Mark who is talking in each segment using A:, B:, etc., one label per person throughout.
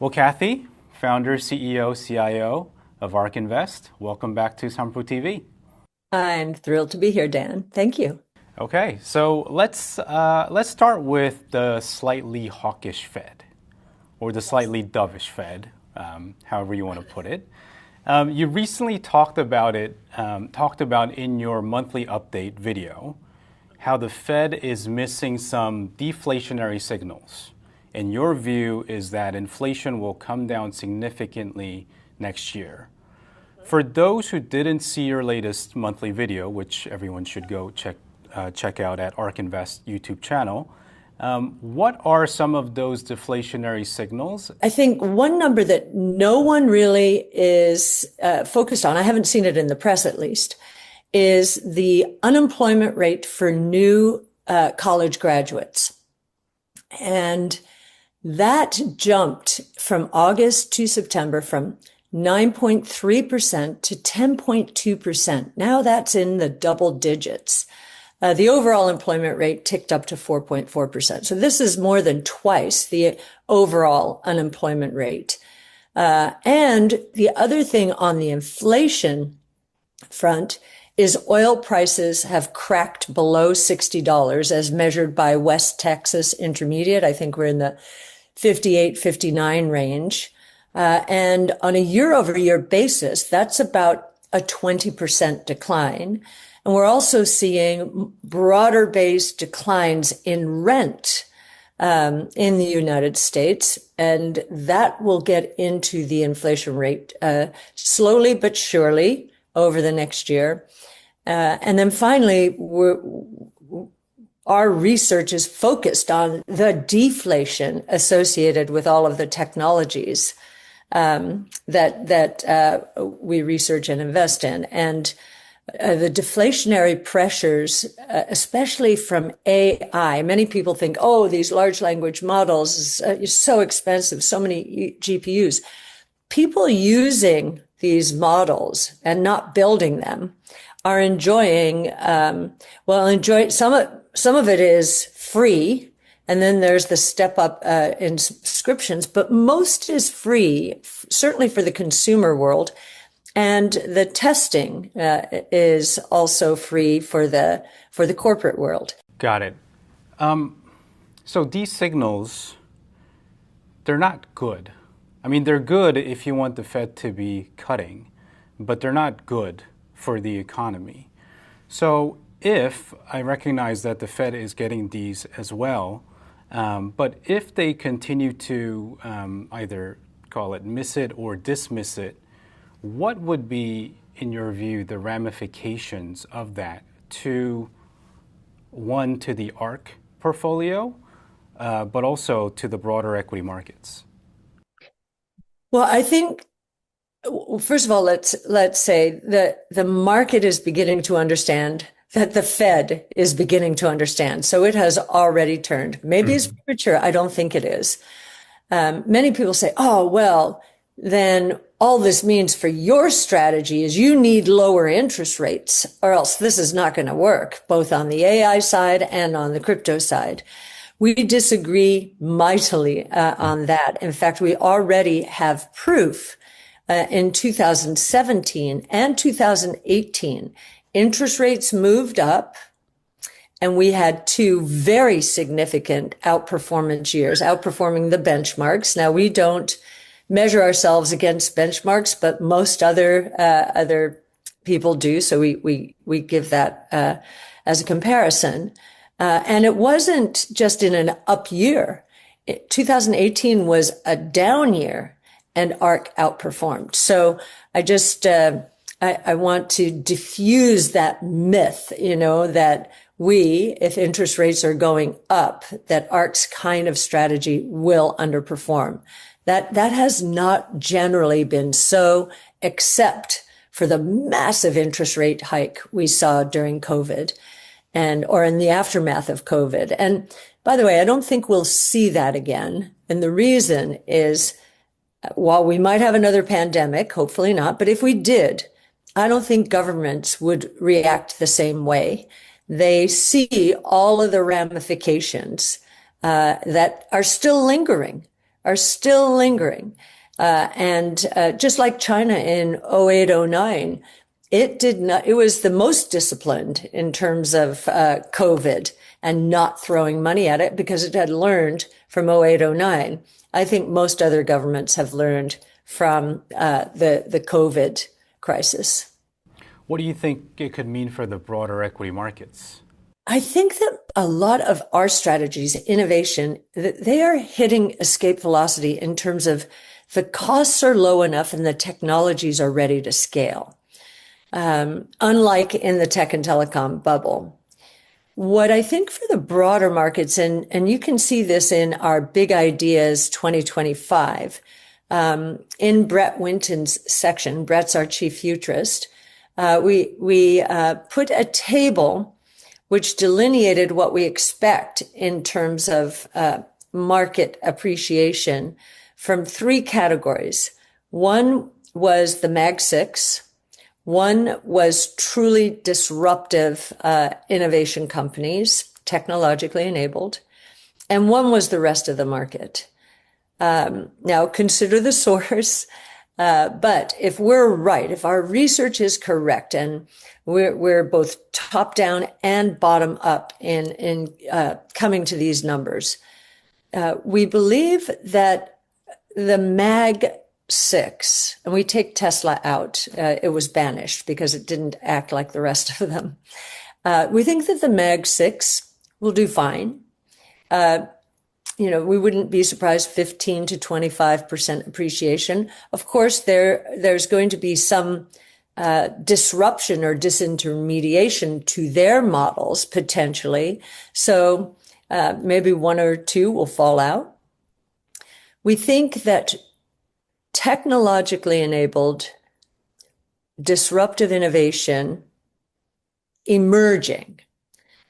A: Well, Kathy, founder, CEO, CIO of ARK Invest, welcome back to Sampo TV.
B: I'm thrilled to be here, Dan. Thank you.
A: Okay, so let's start with the slightly hawkish Fed, or the slightly dovish Fed, however you want to put it. You recently talked about in your monthly update video how the Fed is missing some deflationary signals. And your view is that inflation will come down significantly next year. For those who didn't see your latest monthly video, which everyone should go check out at ARK Invest YouTube channel, what are some of those deflationary signals?
B: I think one number that no one really is focused on, I haven't seen it in the press at least, is the unemployment rate for new college graduates. And that jumped from August to September from 9.3% to 10.2%. Now that's in the double digits. The overall employment rate ticked up to 4.4%. So this is more than twice the overall unemployment rate. And the other thing on the inflation front is oil prices have cracked below $60 as measured by West Texas Intermediate. I think we're in the 58, 59 range. And on a year-over-year basis, that's about a 20% decline. And we're also seeing broader-based declines in rent in the United States, and that will get into the inflation rate slowly but surely over the next year. And then finally, our research is focused on the deflation associated with all of the technologies that we research and invest in. And the deflationary pressures, especially from AI, many people think, oh, these large language models is so expensive, so many GPUs. People using these models and not building them are enjoying, some of it is free, and then there's the step up in subscriptions, but most is free, certainly for the consumer world. And the testing is also free for the corporate world.
A: Got it. So these signals, they're not good. I mean, they're good if you want the Fed to be cutting, but they're not good for the economy. So if I recognize that the Fed is getting these as well, but if they continue to either call it miss it or dismiss it, what would be, in your view, the ramifications of that to the ARK portfolio, but also to the broader equity markets?
B: Well, I think, first of all, let's say that the market is beginning to understand that the Fed is beginning to understand. So it has already turned. Maybe it's premature. I don't think it is. Many people say, oh, well, then all this means for your strategy is you need lower interest rates, or else this is not going to work, both on the AI side and on the crypto side. We disagree mightily on that. In fact, we already have proof in 2017 and 2018. Interest rates moved up, and we had two very significant outperformance years, outperforming the benchmarks. Now, we don't measure ourselves against benchmarks, but most other people do. So we give that as a comparison. And it wasn't just in an up year. 2018 was a down year, and ARK outperformed. So I want to diffuse that myth, that if interest rates are going up, that ARK's kind of strategy will underperform. That has not generally been so, except for the massive interest rate hike we saw during COVID or in the aftermath of COVID. And by the way, I don't think we'll see that again. And the reason is, while we might have another pandemic, hopefully not, but if we did, I don't think governments would react the same way. They see all of the ramifications that are still lingering are still lingering. And just like China in 08, 09, it was the most disciplined in terms of COVID and not throwing money at it because it had learned from 08, 09. I think most other governments have learned from the COVID crisis.
A: What do you think it could mean for the broader equity markets?
B: I think that a lot of our strategies, innovation, they are hitting escape velocity in terms of the costs are low enough and the technologies are ready to scale. Unlike in the tech and telecom bubble. What I think for the broader markets, and you can see this in our Big Ideas 2025, in Brett Winton's section, Brett's our chief futurist, we put a table which delineated what we expect in terms of market appreciation from three categories. One was the Mag 6. One was truly disruptive innovation companies, technologically enabled. And one was the rest of the market. Now, consider the source. But if we're right, if our research is correct, and we're both top down and bottom up in coming to these numbers, we believe that the Mag 6, and we take Tesla out, it was banished because it didn't act like the rest of them. We think that the Mag 6 will do fine. We wouldn't be surprised 15 to 25% appreciation. Of course, there's going to be some disruption or disintermediation to their models potentially. So maybe one or two will fall out. We think that technologically enabled disruptive innovation emerging,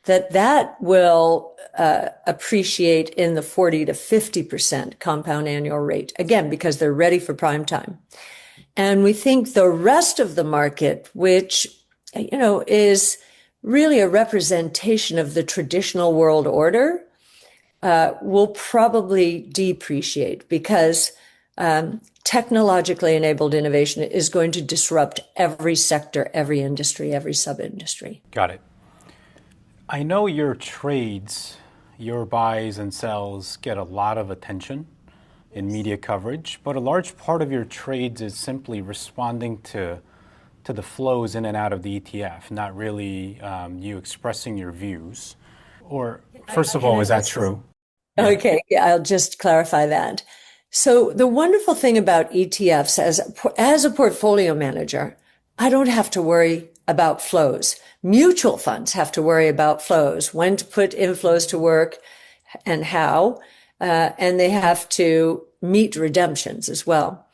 B: that will appreciate in the 40 to 50% compound annual rate, again, because they're ready for prime time. And we think the rest of the market, which, is really a representation of the traditional world order, will probably depreciate because technologically enabled innovation is going to disrupt every sector, every industry, every sub-industry.
A: Got it. I know your trades, your buys and sells get a lot of attention in media coverage, but a large part of your trades is simply responding to the flows in and out of the ETF, not really you expressing your views. Or, first of all, is that true?
B: Okay, I'll just clarify that. So the wonderful thing about ETFs as a portfolio manager, I don't have to worry about flows. Mutual funds have to worry about flows, when to put inflows to work and how, and they have to meet redemptions as well.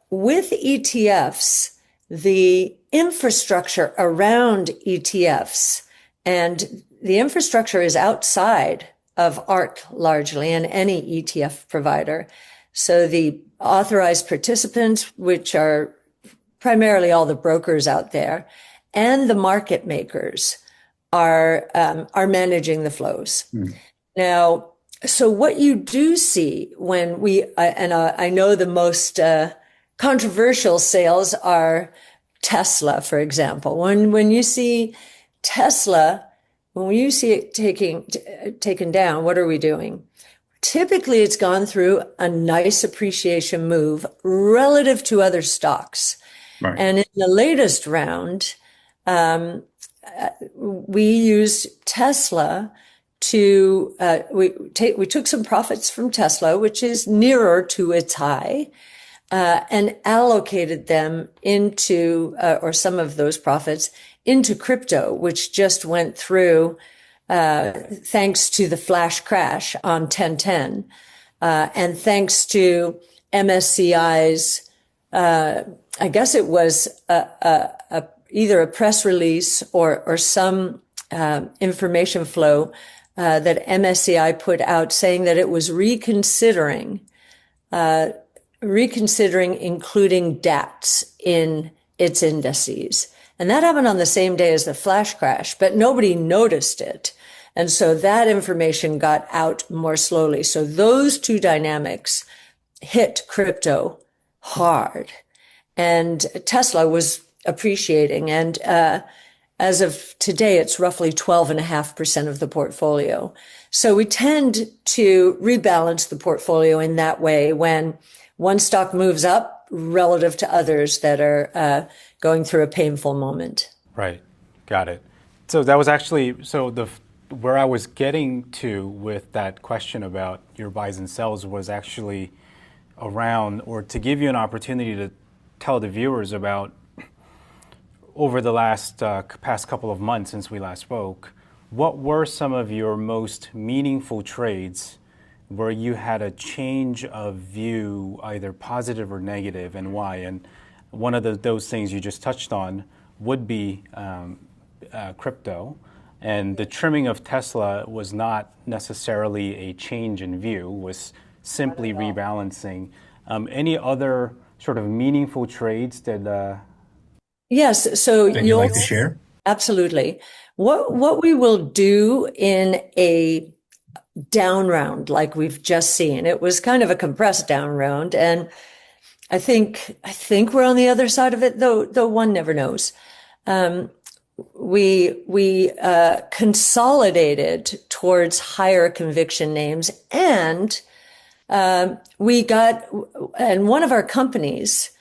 B: With ETFs, the infrastructure around ETFs, and the infrastructure is outside of ARC largely and any ETF provider. So the authorized participants, which are primarily all the brokers out there, and the market makers are managing the flows. Now, so what you do see when I know the most controversial sales are Tesla, for example. When you see Tesla, when you see it taken down, what are we doing? Typically, it's gone through a nice appreciation move relative to other stocks. Right. And in the latest round, we used Tesla to we took some profits from Tesla, which is nearer to its high, and allocated them into or some of those profits into crypto, which just went through thanks to the flash crash on 10/10, and thanks to MSCI's. I guess it was either a press release or some information flow that MSCI put out saying that it was reconsidering including DATs in its indices. And that happened on the same day as the flash crash, but nobody noticed it. And so that information got out more slowly. So those two dynamics hit crypto hard. And Tesla was appreciating. And as of today, it's roughly 12.5% of the portfolio. So we tend to rebalance the portfolio in that way when one stock moves up relative to others that are going through a painful moment.
A: Right. Got it. So that was actually, where I was getting to with that question about your buys and sells was actually around, or to give you an opportunity to tell the viewers about over the past couple of months since we last spoke, what were some of your most meaningful trades where you had a change of view, either positive or negative, and why? And one of those things you just touched on would be crypto. And the trimming of Tesla was not necessarily a change in view, was simply rebalancing. Any other sort of meaningful trades that...
B: Yes, so
C: you'd like to share?
B: Absolutely. What we will do in a down round like we've just seen, it was kind of a compressed down round, and I think we're on the other side of it, though one never knows. We consolidated towards higher conviction names, and one of our companies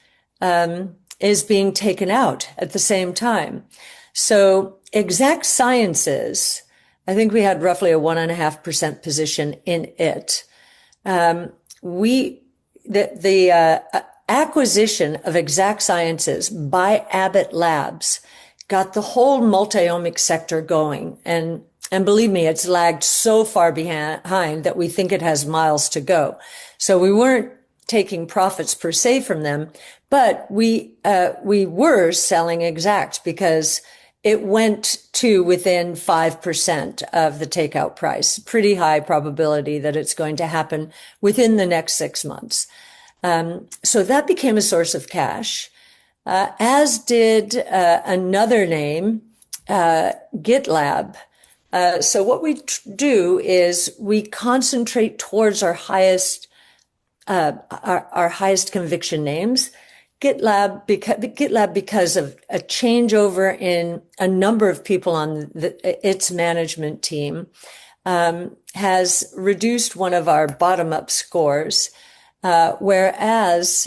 B: is being taken out at the same time. So Exact Sciences, I think we had roughly a 1.5% position in it. The acquisition of Exact Sciences by Abbott Labs got the whole multiomic sector going. And believe me, it's lagged so far behind that we think it has miles to go. So we weren't taking profits per se from them, but we were selling Exact because it went to within 5% of the takeout price. Pretty high probability that it's going to happen within the next 6 months. So that became a source of cash, as did another name, GitLab. So what we do is we concentrate towards our highest conviction names. GitLab because of a changeover in a number of people on its management team, has reduced one of our bottom-up scores, whereas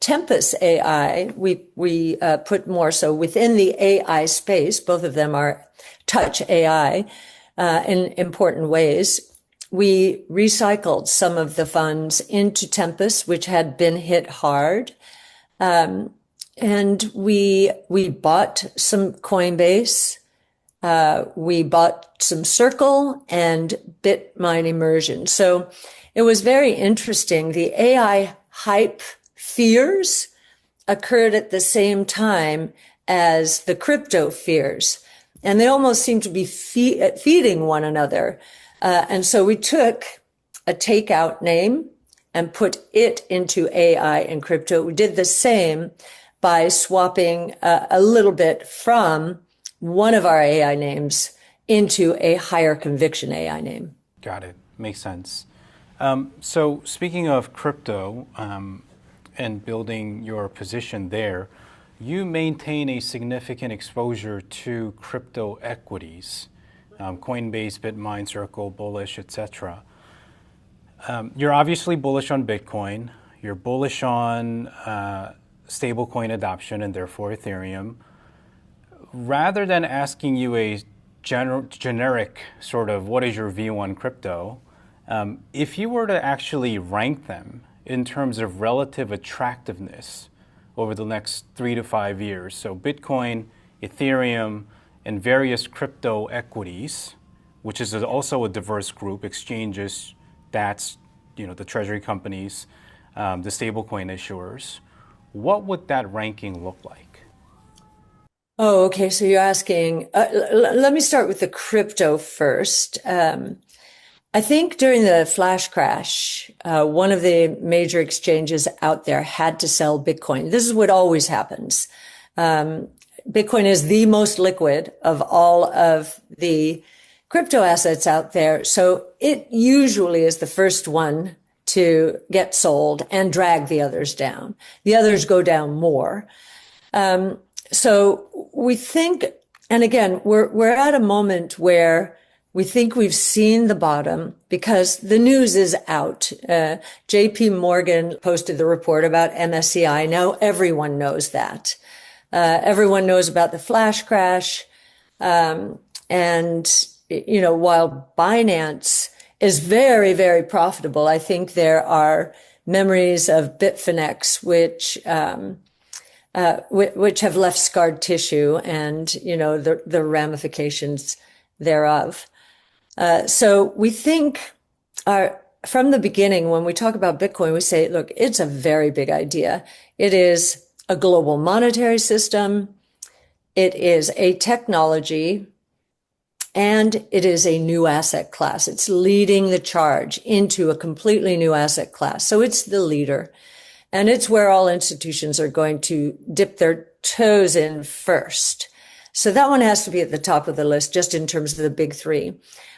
B: Tempus AI, we put more so within the AI space. Both of them are touch AI in important ways. We recycled some of the funds into Tempus, which had been hit hard. And we bought some Coinbase, we bought some Circle and Bitmine Immersion. So it was very interesting. The AI hype fears occurred at the same time as the crypto fears, and they almost seem to be feeding one another. And so we took a takeout name and put it into AI and crypto. We did the same by swapping a little bit from one of our AI names into a higher conviction AI name.
A: Got it. Makes sense. So speaking of crypto and building your position there, you maintain a significant exposure to crypto equities, Coinbase, Bitmine, Circle, Bullish, etc. You're obviously bullish on Bitcoin. You're bullish on stablecoin adoption and therefore Ethereum. Rather than asking you a generic sort of what is your view on crypto, if you were to actually rank them in terms of relative attractiveness over the next 3 to 5 years, so Bitcoin, Ethereum, and various crypto equities, which is also a diverse group, exchanges, that's, the treasury companies, the stablecoin issuers, what would that ranking look like?
B: Oh, okay. So you're asking, let me start with the crypto first. I think during the flash crash, one of the major exchanges out there had to sell Bitcoin. This is what always happens. Bitcoin is the most liquid of all of the crypto assets out there. So it usually is the first one to get sold and drag the others down. The others go down more. So we think, and again, we're at a moment where we think we've seen the bottom because the news is out. JP Morgan posted the report about MSCI. Now everyone knows that. Everyone knows about the flash crash. And, while Binance is very, very profitable, I think there are memories of Bitfinex, which have left scarred tissue and, the ramifications thereof. So we think from the beginning, when we talk about Bitcoin, we say, look, it's a very big idea. It is a global monetary system. It is a technology, and it is a new asset class. It's leading the charge into a completely new asset class. So it's the leader, and it's where all institutions are going to dip their toes in first. So that one has to be at the top of the list, just in terms of the big three.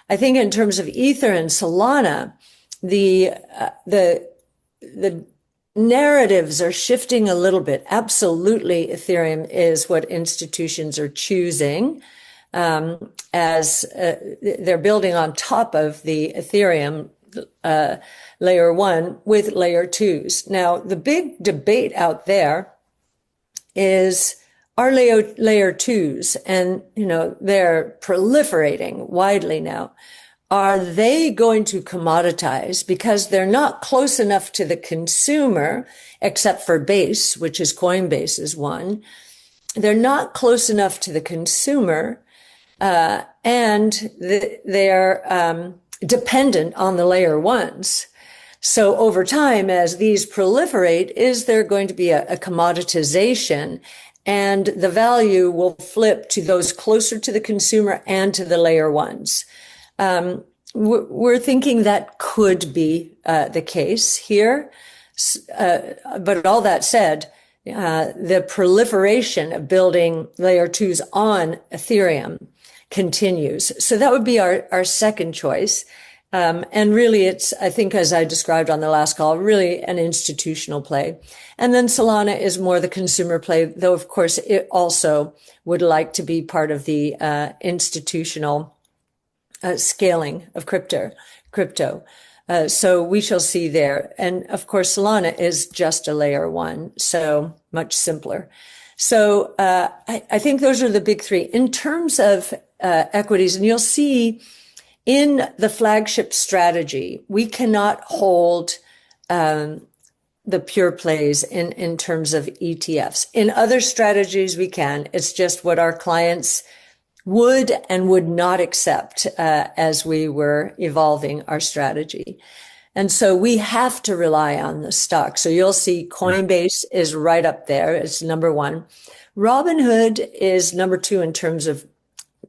B: I think in terms of Ether and Solana, the narratives are shifting a little bit. Absolutely, Ethereum is what institutions are choosing, as they're building on top of the Ethereum layer 1 with layer 2s. Now, the big debate out there is, are layer 2s, and, they're proliferating widely now. Are they going to commoditize because they're not close enough to the consumer, except for Base, which is Coinbase is one. They're not close enough to the consumer, and they're dependent on the layer 1s. So over time, as these proliferate, is there going to be a commoditization, and the value will flip to those closer to the consumer and to the layer 1s? We're thinking that could be the case here. But all that said, the proliferation of building layer 2s on Ethereum continues. So that would be our second choice. And really it's, I think, as I described on the last call, really an institutional play. And then Solana is more the consumer play, though of course it also would like to be part of the institutional scaling of crypto. So we shall see there. And of course, Solana is just a layer 1, so much simpler. So I think those are the big three. In terms of equities, and you'll see in the flagship strategy, we cannot hold the pure plays in terms of ETFs. In other strategies, we can. It's just what our clients would and would not accept as we were evolving our strategy. And so we have to rely on the stock. So you'll see Coinbase is right up there. It's number 1. Robinhood is number 2 in terms of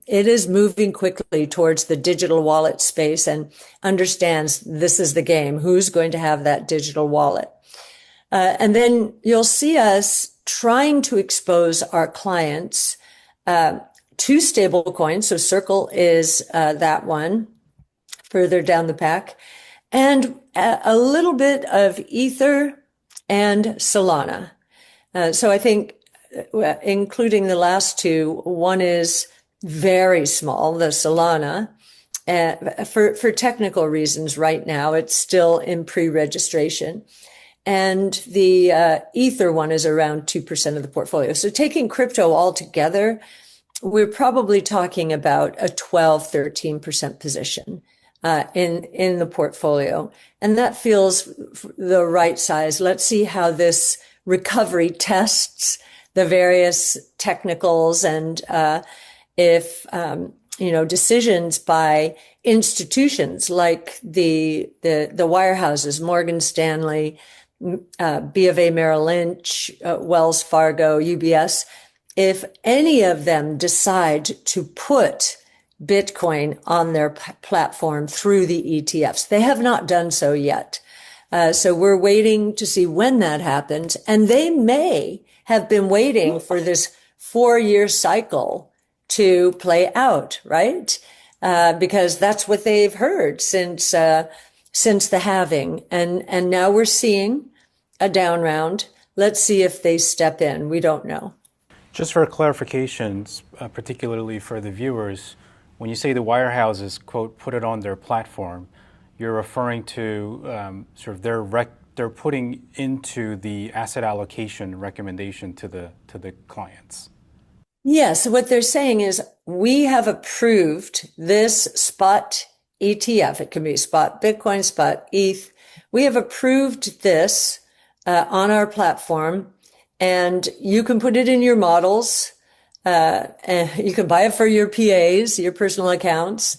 B: it is moving quickly towards the digital wallet space and understands this is the game. Who's going to have that digital wallet? And then you'll see us trying to expose our clients to stable coins. So Circle is that one further down the pack, and a little bit of Ether and Solana. So I think including the last two, one is very small, the Solana. For technical reasons right now, it's still in pre-registration. And the Ether one is around 2% of the portfolio. So taking crypto all together, we're probably talking about a 12-13% position in the portfolio. And that feels the right size. Let's see how this recovery tests the various technicals, and if decisions by institutions like the wirehouses, Morgan Stanley, B of A Merrill Lynch, Wells Fargo, UBS, if any of them decide to put Bitcoin on their platform through the ETFs. They have not done so yet. So we're waiting to see when that happens. And they may have been waiting for this 4-year cycle to play out, right? because that's what they've heard since the halving. And now we're seeing a down round. Let's see if they step in. We don't know.
A: Just for clarifications, particularly for the viewers, when you say the wirehouses, quote, put it on their platform, you're referring to sort of they're putting into the asset allocation recommendation to the clients.
B: Yes, what they're saying is we have approved this spot ETF. It can be spot Bitcoin, spot ETH. We have approved this on our platform, and you can put it in your models. And you can buy it for your PAs, your personal accounts.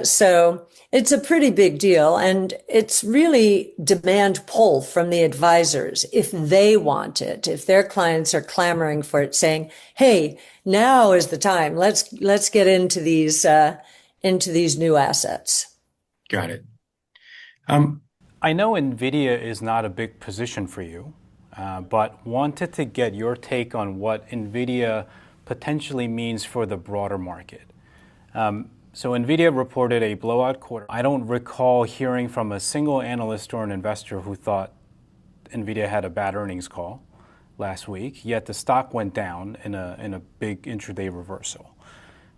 B: So it's a pretty big deal, and it's really demand pull from the advisors if they want it, if their clients are clamoring for it, saying, "Hey, now is the time. Let's get into these new assets."
C: Got it.
A: I know NVIDIA is not a big position for you, but wanted to get your take on what NVIDIA potentially means for the broader market. So NVIDIA reported a blowout quarter. I don't recall hearing from a single analyst or an investor who thought NVIDIA had a bad earnings call last week, yet the stock went down in a big intraday reversal.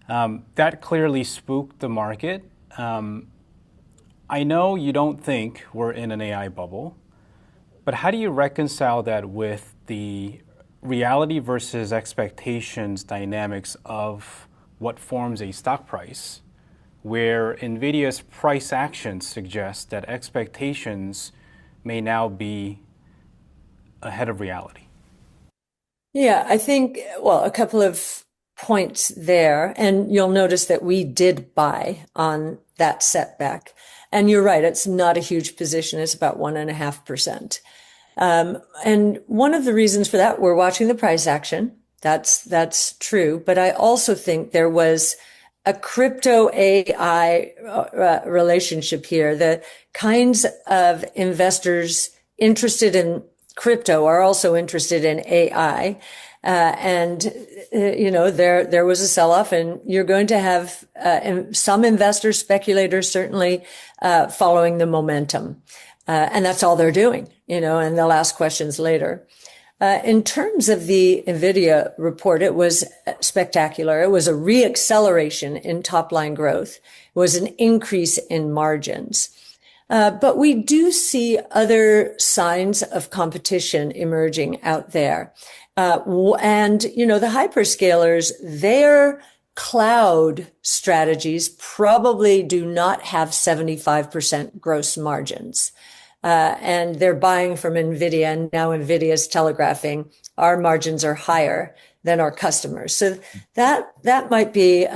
A: That clearly spooked the market. I know you don't think we're in an AI bubble, but how do you reconcile that with the reality versus expectations dynamics of what forms a stock price, where NVIDIA's price actions suggest that expectations may now be ahead of reality?
B: Yeah, I think, well, a couple of points there, and you'll notice that we did buy on that setback. And you're right, it's not a huge position. It's about 1.5%. And one of the reasons for that, we're watching the price action. That's true. But I also think there was a crypto AI relationship here. The kinds of investors interested in crypto are also interested in AI. There was a sell-off, and you're going to have some investors, speculators, certainly following the momentum. And that's all they're doing, and they'll ask questions later. In terms of the NVIDIA report, it was spectacular. It was a re-acceleration in top-line growth. It was an increase in margins. But we do see other signs of competition emerging out there. The hyperscalers, their cloud strategies probably do not have 75% gross margins. And they're buying from NVIDIA, and now NVIDIA is telegraphing our margins are higher than our customers. So that might be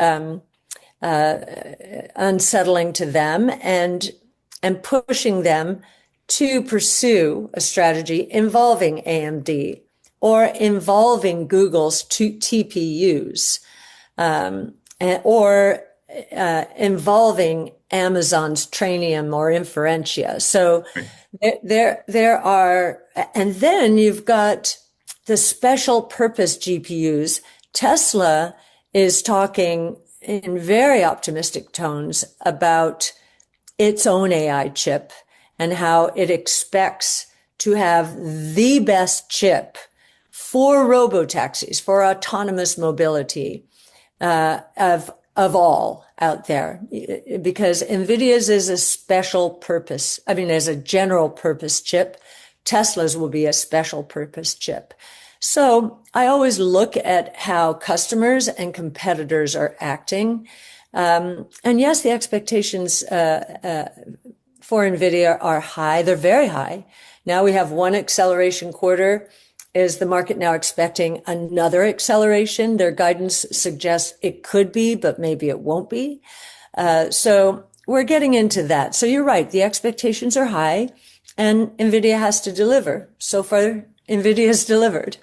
B: unsettling to them and pushing them to pursue a strategy involving AMD or involving Google's TPUs, or involving Amazon's Trainium or Inferentia. So there are, and then you've got the special purpose GPUs. Tesla is talking in very optimistic tones about its own AI chip and how it expects to have the best chip for robotaxis, for autonomous mobility, of all out there, because NVIDIA's is a special purpose. As a general purpose chip, Tesla's will be a special purpose chip. So I always look at how customers and competitors are acting. And yes, the expectations for NVIDIA are high. They're very high. Now we have one acceleration quarter. Is the market now expecting another acceleration? Their guidance suggests it could be, but maybe it won't be. So we're getting into that. So you're right. The expectations are high, and NVIDIA has to deliver. So far, NVIDIA has delivered.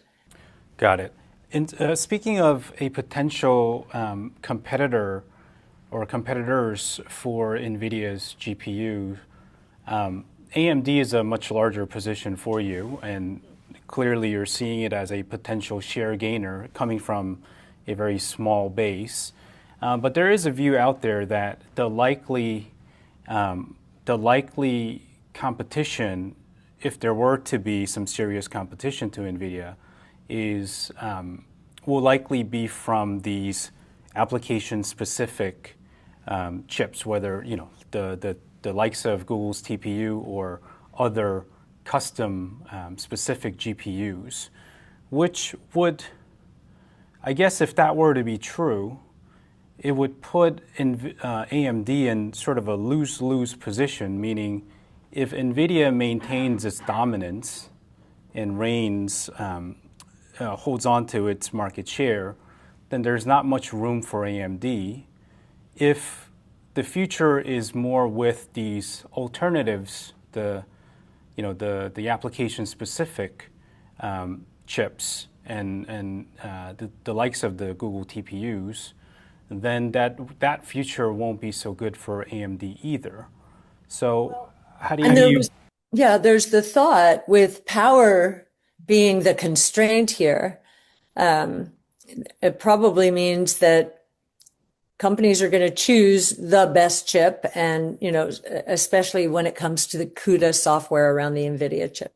A: Got it. And speaking of a potential competitor or competitors for NVIDIA's GPU, AMD is a much larger position for you, and clearly you're seeing it as a potential share gainer coming from a very small base. But there is a view out there that the likely competition, if there were to be some serious competition to NVIDIA, will likely be from these application-specific chips, whether the likes of Google's TPU or other custom specific GPUs, which would, I guess, if that were to be true, it would put AMD in sort of a lose-lose position, meaning if NVIDIA maintains its dominance and holds on to its market share, then there's not much room for AMD. If the future is more with these alternatives, the application-specific chips and the likes of the Google TPUs, then that future won't be so good for AMD either. So how do you...
B: There's the thought with power being the constraint here, it probably means that companies are going to choose the best chip, and especially when it comes to the CUDA software around the NVIDIA chip.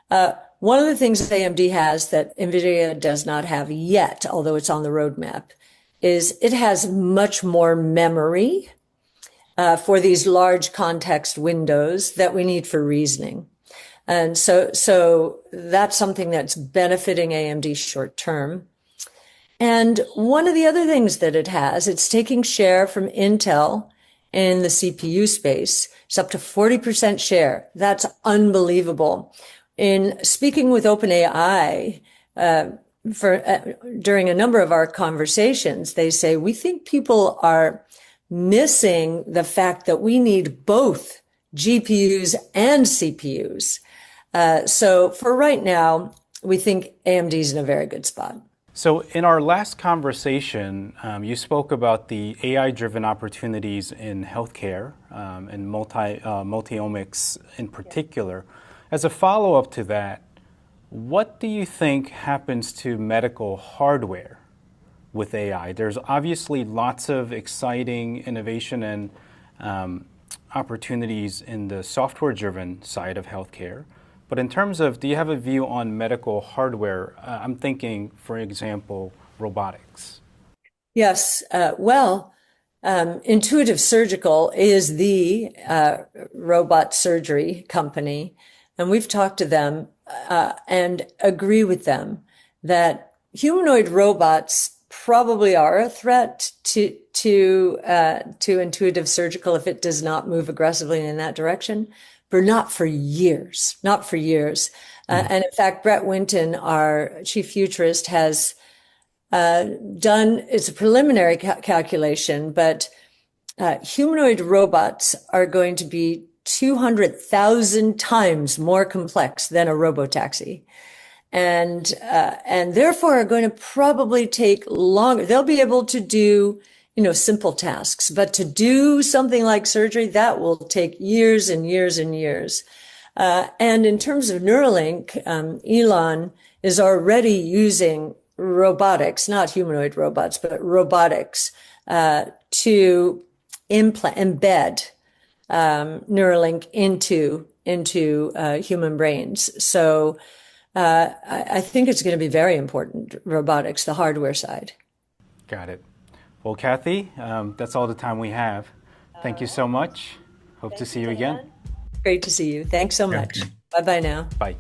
B: One of the things that AMD has that NVIDIA does not have yet, although it's on the roadmap, is it has much more memory for these large context windows that we need for reasoning. And so that's something that's benefiting AMD short term. And one of the other things that it has, it's taking share from Intel in the CPU space. It's up to 40% share. That's unbelievable. In speaking with OpenAI, during a number of our conversations, they say, we think people are missing the fact that we need both GPUs and CPUs. So for right now, we think AMD is in a very good spot.
A: So in our last conversation, you spoke about the AI-driven opportunities in healthcare and multi-omics in particular. As a follow-up to that, what do you think happens to medical hardware with AI? There's obviously lots of exciting innovation and opportunities in the software-driven side of healthcare. But in terms of, do you have a view on medical hardware? I'm thinking, for example, robotics.
B: Yes. Intuitive Surgical is the robot surgery company. And we've talked to them and agree with them that humanoid robots probably are a threat to Intuitive Surgical if it does not move aggressively in that direction, but not for years. And in fact, Brett Winton, our chief futurist, has done, it's a preliminary calculation, but humanoid robots are going to be 200,000 times more complex than a robotaxi. And therefore are going to probably take longer. They'll be able to do, simple tasks, but to do something like surgery, that will take years and years and years. And in terms of Neuralink, Elon is already using robotics, not humanoid robots, but robotics, to embed Neuralink into human brains. So I think it's going to be very important, robotics, the hardware side.
A: Got it. Well, Kathy, that's all the time we have. Thank you so much. Hope to see you again.
B: Great to see you. Thanks so much. Bye-bye now.
A: Bye.